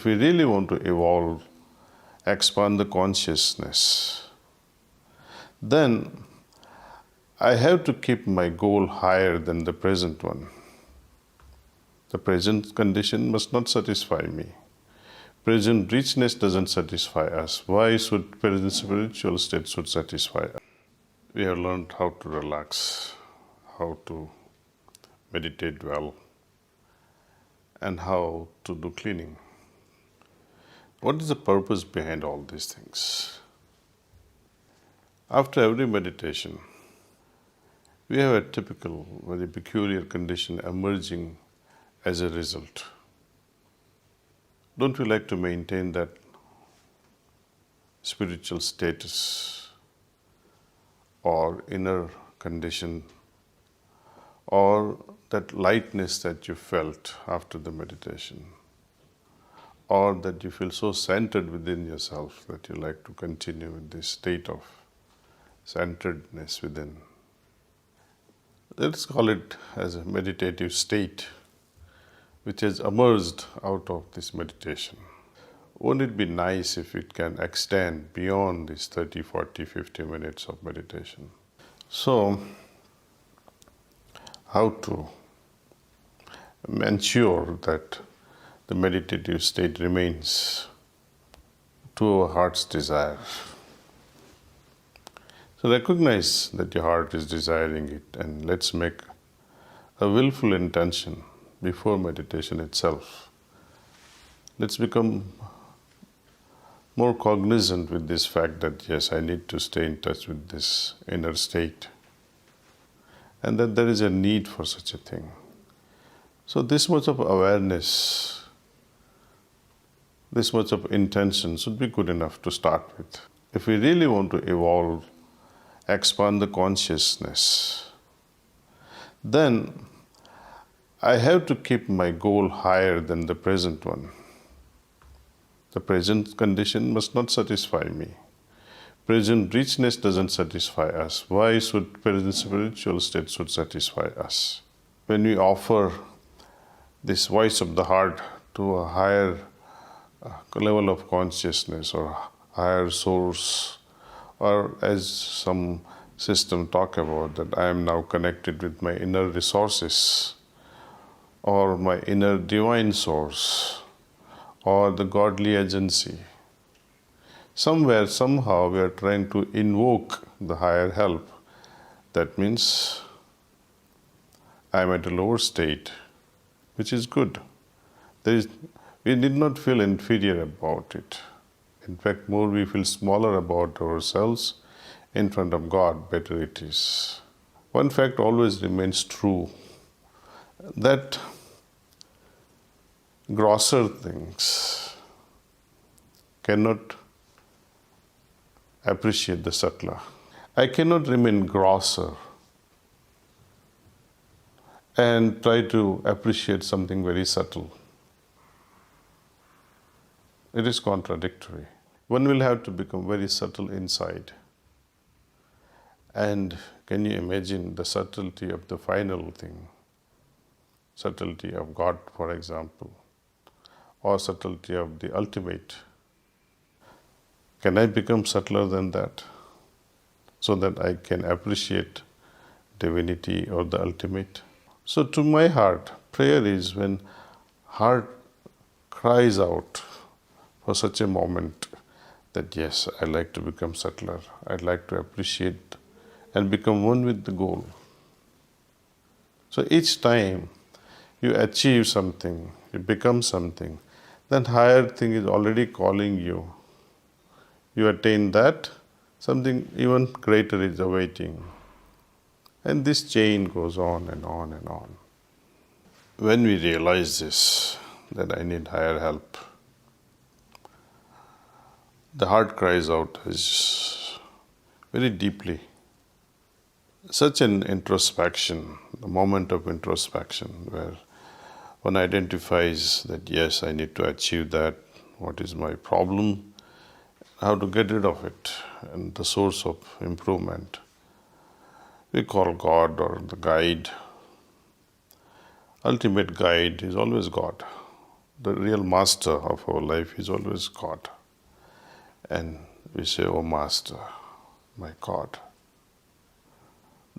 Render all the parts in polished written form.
If we really want to evolve, expand the consciousness, then I have to keep my goal higher than the present one. The present condition must not satisfy me. Present richness doesn't satisfy us. Why should present spiritual state should satisfy us? We have learned how to relax, how to meditate well, and how to do cleaning. What is the purpose behind all these things? After every meditation, we have a typical, very peculiar condition emerging as a result. Don't we like to maintain that spiritual status or inner condition or that lightness that you felt after the meditation, or that you feel so centered within yourself that you like to continue with this state of centeredness within? Let's call it as a meditative state which has emerged out of this meditation. Wouldn't it be nice if it can extend beyond these 30, 40, 50 minutes of meditation? So, how to ensure that the meditative state remains to our heart's desire? So recognize that your heart is desiring it, and let's make a willful intention before meditation itself. Let's become more cognizant with this fact that yes, I need to stay in touch with this inner state, and that there is a need for such a thing. So this much of awareness, this much of intention should be good enough to start with. If we really want to evolve, expand the consciousness, then I have to keep my goal higher than the present one. The present condition must not satisfy me. Present richness doesn't satisfy us. Why should present spiritual state should satisfy us? When we offer this voice of the heart to a higher level of consciousness or higher source, or as some system talk about that I am now connected with my inner resources or my inner divine source or the godly agency. Somewhere, somehow we are trying to invoke the higher help. That means I am at a lower state, which is good. We did not feel inferior about it. In fact, more we feel smaller about ourselves. In front of God, better it is. One fact always remains true, that grosser things cannot appreciate the subtler. I cannot remain grosser and try to appreciate something very subtle. It is contradictory. One will have to become very subtle inside. And can you imagine the subtlety of the final thing? Subtlety of God, for example, or subtlety of the ultimate. Can I become subtler than that so that I can appreciate divinity or the ultimate? So to my heart, prayer is when heart cries out for such a moment that yes, I'd like to become subtler. I'd like to appreciate and become one with the goal. So each time you achieve something, you become something, that higher thing is already calling you. You attain that, something even greater is awaiting. And this chain goes on and on and on. When we realize this, that I need higher help, the heart cries out very deeply. Such an introspection, the moment of introspection where one identifies that yes, I need to achieve that, what is my problem, how to get rid of it, and the source of improvement. We call God or the guide. Ultimate guide is always God. the real master of our life is always God. And we say, "Oh Master, my God,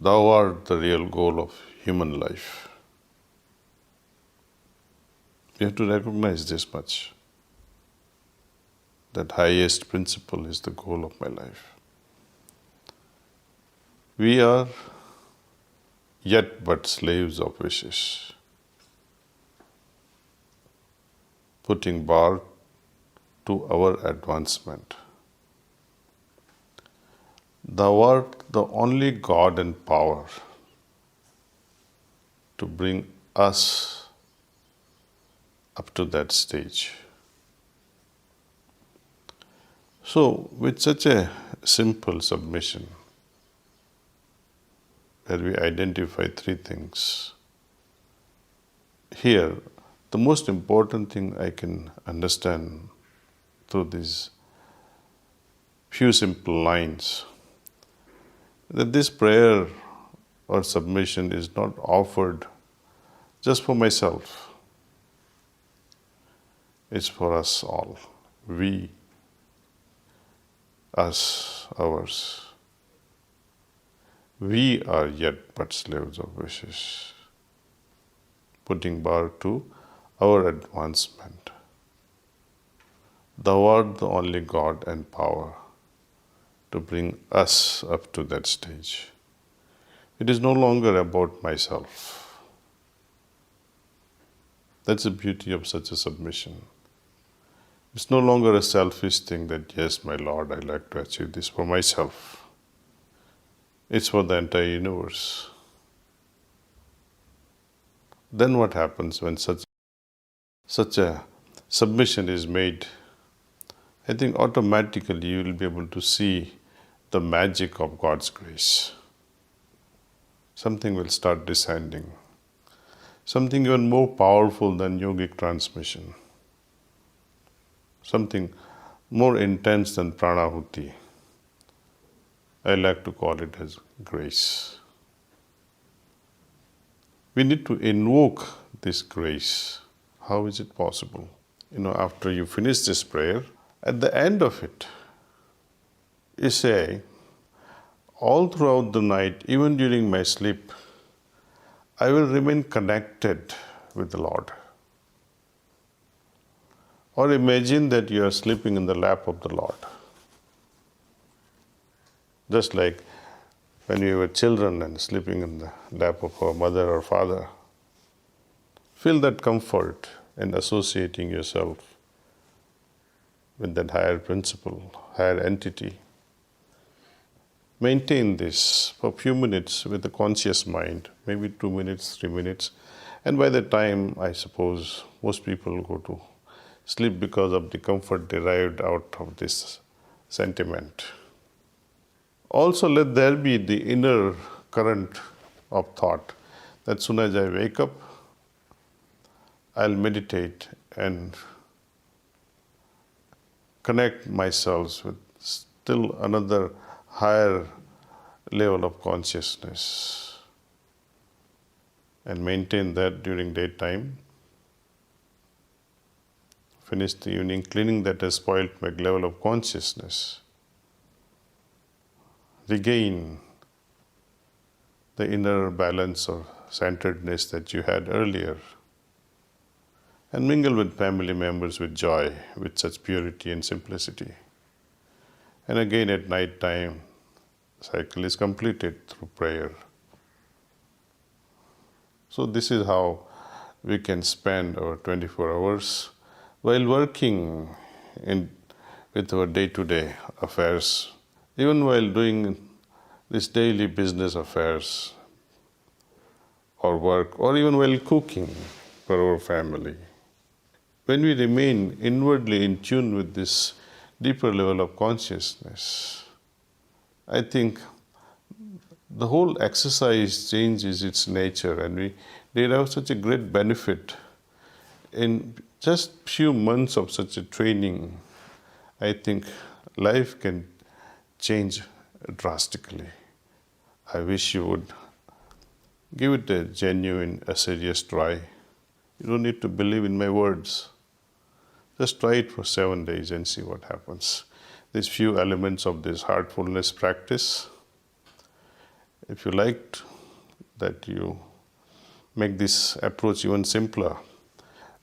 Thou art the real goal of human life." We have to recognize this much, that highest principle is the goal of my life. We are yet but slaves of wishes, putting bar to our advancement. Thou art the only God and power to bring us up to that stage. So, with such a simple submission, where we identify three things, here, the most important thing I can understand through these few simple lines, that this prayer or submission is not offered just for myself. It's for us all. We, us, ours. We are yet but slaves of wishes, putting bar to our advancement. Thou art the only God and power to bring us up to that stage. It is no longer about myself. That's the beauty of such a submission. It's no longer a selfish thing that, yes, my Lord, I like to achieve this for myself. It's for the entire universe. Then what happens when such a submission is made? I think automatically you will be able to see the magic of God's grace. Something will start descending. Something even more powerful than yogic transmission. Something more intense than pranahuti. I like to call it as grace. We need to invoke this grace. How is it possible? After you finish this prayer, at the end of it, you say, all throughout the night, even during my sleep, I will remain connected with the Lord. Or imagine that you are sleeping in the lap of the Lord. Just like when we were children and sleeping in the lap of our mother or father. Feel that comfort in associating yourself with that higher principle, higher entity. Maintain this for a few minutes with a conscious mind, maybe 2 minutes, 3 minutes. And by the time, I suppose, most people go to sleep because of the comfort derived out of this sentiment. Also, let there be the inner current of thought that soon as I wake up, I'll meditate and connect myself with still another higher level of consciousness and maintain that during daytime. Finish the evening cleaning that has spoiled my level of consciousness. Regain the inner balance or centeredness that you had earlier. And mingle with family members with joy, with such purity and simplicity. And again at night time, the cycle is completed through prayer. So this is how we can spend our 24 hours while working with our day-to-day affairs, even while doing this daily business affairs or work, or even while cooking for our family. When we remain inwardly in tune with this deeper level of consciousness, I think the whole exercise changes its nature, and we derive such a great benefit in just few months of such a training. I think life can change drastically. I wish you would give it a genuine, a serious try. You don't need to believe in my words. Just try it for 7 days and see what happens. These few elements of this heartfulness practice. If you liked that you make this approach even simpler,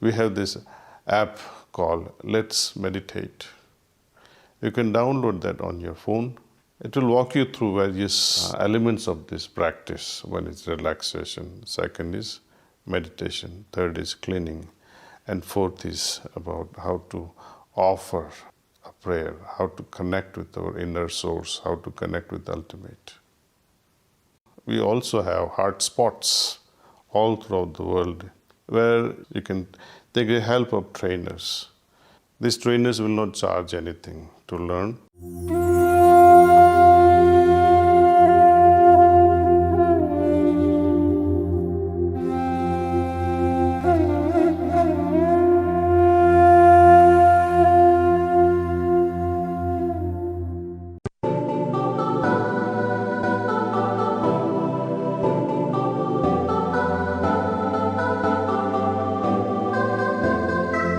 we have this app called Let's Meditate. You can download that on your phone. It will walk you through various elements of this practice. One is relaxation, second is meditation, third is cleaning, and fourth is about how to offer a prayer, how to connect with our inner source, how to connect with the ultimate. We also have heart spots all throughout the world where you can take the help of trainers. These trainers will not charge anything to learn.